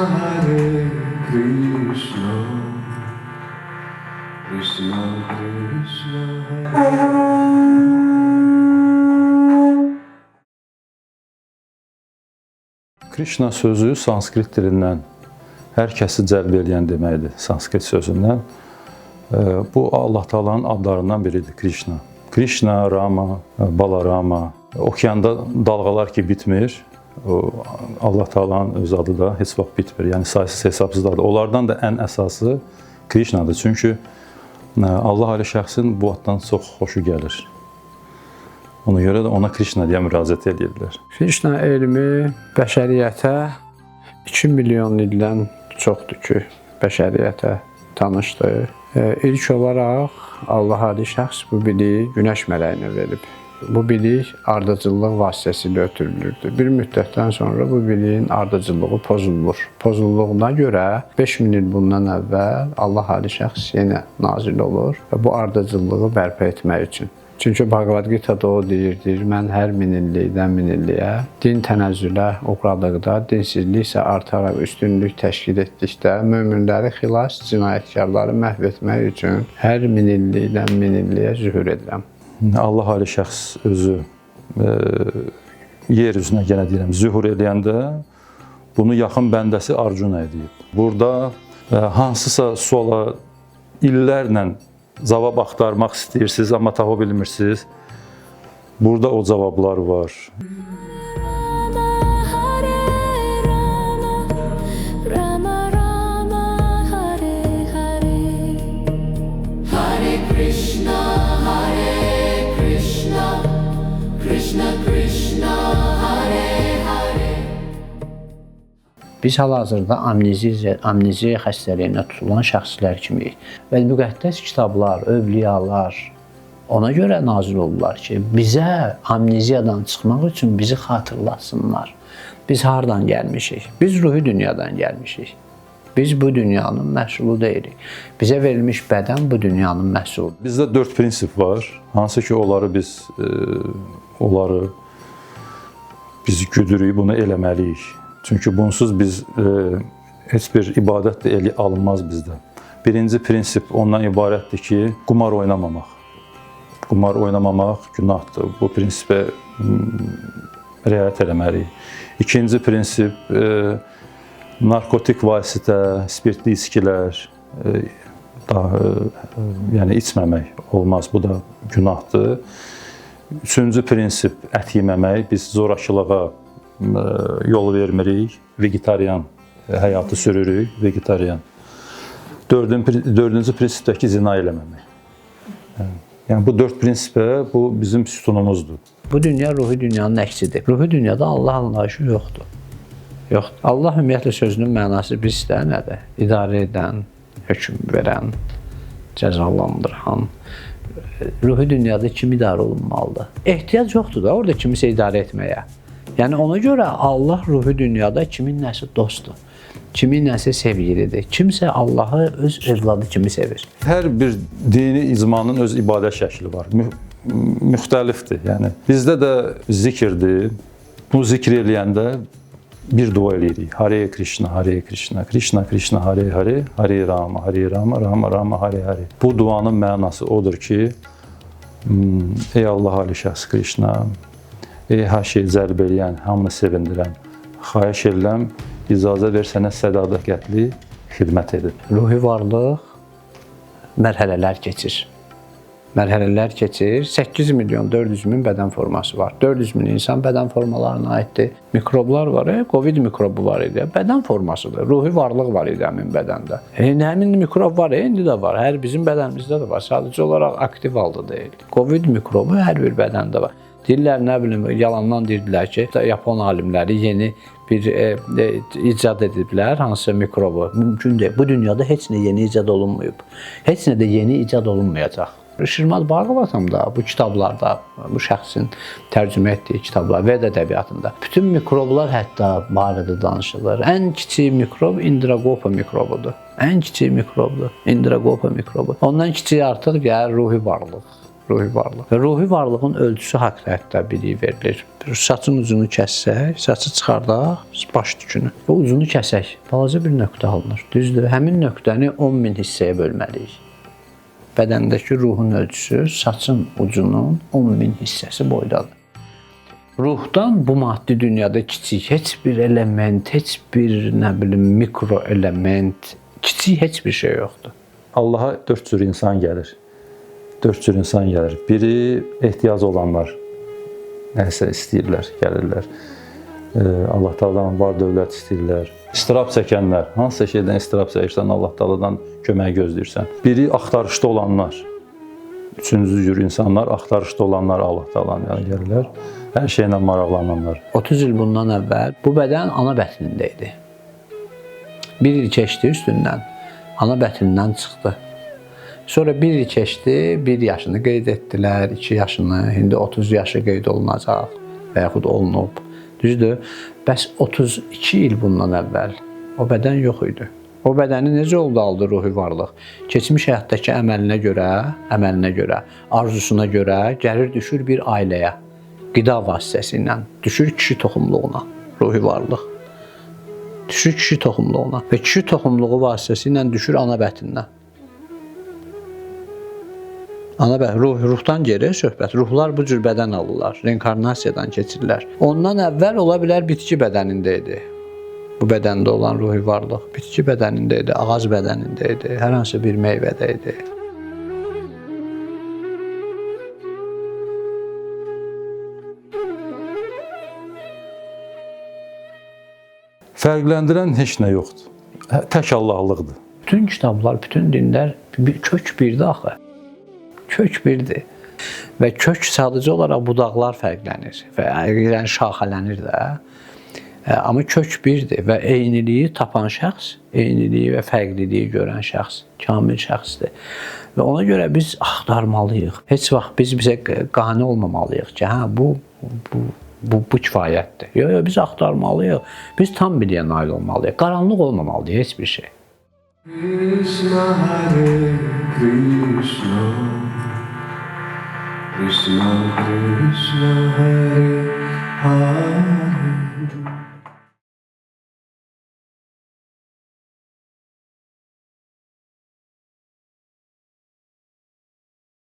Hare Krishna, Krishna Krishna Krishna sözü sanskrit dilindən hər kəsi cəlb edən deməkdir, sanskrit sözündən. Bu Allah Taala'nın adlarından biridir, Krishna. Krishna, Rama, Balarama. Okeanda dalğalar ki bitmir, Allah Taala'nın öz adı da heç vaxt bitmir. Yəni saysız hesabsızlardır. Onlardan da ən əsası Krishna'dır. Çünki Allah alə şəxsin bu addan çox xoşu gəlir. Ona görə də ona Krishna deyə müraciət edirlər. Krishna elmi bəşəriyyətə 2 milyon ildən çoxdur ki, bəşəriyyətə tanışdır. İlk olaraq Allah alə şəxs bu biliyi günəş mələyinə verib. Bu bilik ardıcıllıq vasitəsilə ötürülürdü. Bir müddətdən sonra bu biliyin ardıcıllığı pozulur. Pozulduğuna görə 5000 il bundan əvvəl Allah alə şəxs yenə nazil olur və bu ardıcıllığı bərpa etmək üçün. Çünki Bhagavad Gita'da o deyirdir, mən hər minillikdən minilliyə din tənəzzülə uğradıqda, dinsizlik isə artaraq üstünlük təşkil etdikdə, möminləri xilas, cinayətkarları məhv etmək üçün hər minillikdən minilliyə zühur edirəm. Allah alə şəxs özü yer üzünə yenə deyirəm, zühur edəndə bunu yaxın bəndəsi Arjuna edib. Burada hansısa suala illərlə cavab axtarmaq istəyirsiniz, amma tapa bilmirsiniz. Burada o cavablar var. Biz hal-hazırda amneziya xəstəliyinə tutulan şəxslər kimiyik. Və müqəddəs kitablar, övliyalar ona görə nazil olurlar ki, bizə amneziyadan çıxmaq üçün bizi xatırlasınlar. Biz hardan gəlmişik? Biz ruhi dünyadan gəlmişik. Biz bu dünyanın məhsulu deyilik. Bizə verilmiş bədən bu dünyanın məhsuludur. Bizdə 4 prinsip var. Hansı ki, onları biz güdürük, bunu eləməliyik. Çünki bunsuz biz heç bir ibadət də alınmaz bizdə. Birinci prinsip ondan ibarətdir ki, qumar oynamamaq. Qumar oynamamaq günahdır. Bu prinsipə riayət eləməliyik. İkinci prinsip narkotik vasitə, spirtli içkilər yəni içməmək olmaz. Bu da günahdır. Üçüncü prinsip ət yeməmək. Biz zorakılığa yol vermirik, vegetarian həyatı sürürük, vegetarian. Dördüncü prinsipdəki zina eləməmək. Yəni bu 4 prinsipə bu bizim sütunumuzdur. Bu dünya ruhi dünyanın əksidir. Ruhi dünyada Allah anlayışı yoxdur. Yoxdur. Allah ümumiyyətlə sözünün mənası bizdə nədir? İdarə edən, hökm verən, cəzalandıran. Ruhi dünyada kim idarə olunmalıdır? Ehtiyac yoxdur da orada kimisə idarə etməyə. Yəni ona görə Allah ruhi dünyada kimin nəsə dostdur, kimin nəsə sevgilidir, kimsə Allahı öz övladı kimi sevir. Hər bir dini icmanın öz ibadət şəkli var, müxtəlifdir. Yəni bizdə də zikirdir. Bu zikr eləyəndə bir dua eləyirik. Hare Krishna, Hare Krishna, Krishna Krishna, Hare Hare, Hare Rama, Hare Rama, Rama Rama, Hare Hare. Bu duanın mənası odur ki, ey Allah alə şəxs Krishna, ey hər şeyi cəlb eləyən, hamını sevindirən, xahiş edirəm, icazə ver sənə sədaqətli xidmət edin. Ruhi varlıq mərhələlər keçir. Mərhələlər keçir. 8 milyon 400 min bədən forması var. 400 min insan bədən formalarına aiddir. Mikroblar var, Covid mikrobu var idi. Bədən formasıdır. Ruhi varlıq var idi həmin bədəndə. Həmin mikrob var, indi də var. Hər bizim bədənimizdə də var. Sadəcə olaraq aktiv halda deyil. Covid mikrobu hər bir bədəndə var. Deyirlər, nə bilim, yalandan deyirdilər ki, Yapon alimləri yeni bir icad ediblər, hansısa mikrobu. Mümkün deyil. Bu dünyada heç nə yeni icad olunmayıb. Heç nə də yeni icad olunmayacaq. Şirmad Bhagavatamda, bu kitablarda, bu şəxsin tərcümə etdiyi kitablar, Veda ədəbiyyatında bütün mikroblar hətta barədə danışılır. Ən kiçik mikrob Indragopa mikrobudur. Ən kiçik mikrobdur Indragopa mikrobu. Ondan kiçik artıq gəlir ruhi varlıq. ruhi varlıq. Və ruhi varlığın ölçüsü haqda hətta biliyi verilir. Bir saçın ucunu kəssək, saçı çıxardaq, baş tükünü və ucunu kəsək, balaca bir nöqtə alınır. Düzdür? Həmin nöqtəni 10.000 hissəyə bölməliyik. Bədəndəki ruhun ölçüsü saçın ucunun 10.000 hissəsi boydadır. Ruhdan bu maddi dünyada kiçik heç bir element, heç bir mikro element, kiçik heç bir şey yoxdur. Allaha 4 cür insan gəlir. 4 cür insan gəlir. Biri ehtiyacı olanlar, nəsə istəyirlər, gəlirlər. Allah Taala'dan var dövlət istəyirlər. İstirab çəkənlər, hansısa şeydən istirab çəkirsən, Allah Taala'dan kömək gözləyirsən. Biri axtarışda olanlar, üçüncü cür insanlar, axtarışda olanlar Allah Taala'dan gəlirlər. Hər şeylə maraqlananlar. 30 il bundan əvvəl bu bədən ana bətnində idi. 1 il keçdi üstündən, ana bətnindən çıxdı. Sonra 1 il keçdi, 1 yaşını qeyd etdilər, 2 yaşını, indi 30 yaşı qeyd olunacaq və yaxud olunub. Düzdür? Bəs 32 il bundan əvvəl o bədən yox idi. O bədəni necə oldu aldı ruhi varlıq? Keçmiş həyatdakı əməlinə görə, arzusuna görə gəlir düşür bir ailəyə. Qida vasitəsilə düşür kişi toxumluğuna, ruhi varlıq. Düşür kişi toxumluğuna və kişi toxumluğu vasitəsilə düşür ana bətindən. Ruhdan geri söhbət. Ruhlar bu cür bədən alırlar, reinkarnasiyadan keçirlər. Ondan əvvəl ola bilər bitki bədənində idi. Bu bədəndə olan ruhi varlıq bitki bədənində idi, ağac bədənində idi, hər hansı bir meyvədə idi. Fərqləndirən heç nə yoxdur. Tək Allahlıqdır. Bütün kitablar, bütün dinlər kök birdir axı. Kök birdir. Və kök sadəcə olaraq budaqlar fərqlənir və yəni şaxələnir də. Amma kök birdir və eyniliyi tapan şəxs, eyniliyi və fərqliliyi görən şəxs kamil şəxsdir. Və ona görə biz axtarmalıyıq. Heç vaxt biz bizə qane olmamalıyıq ki, hə bu kifayətdir. Yox, biz axtarmalıyıq. Biz tam biliyə nail olmalıyıq. Qaranlıq olmamalıdır heç bir şey. Krishna Hare Krishna Krishna Krishna Hare Hare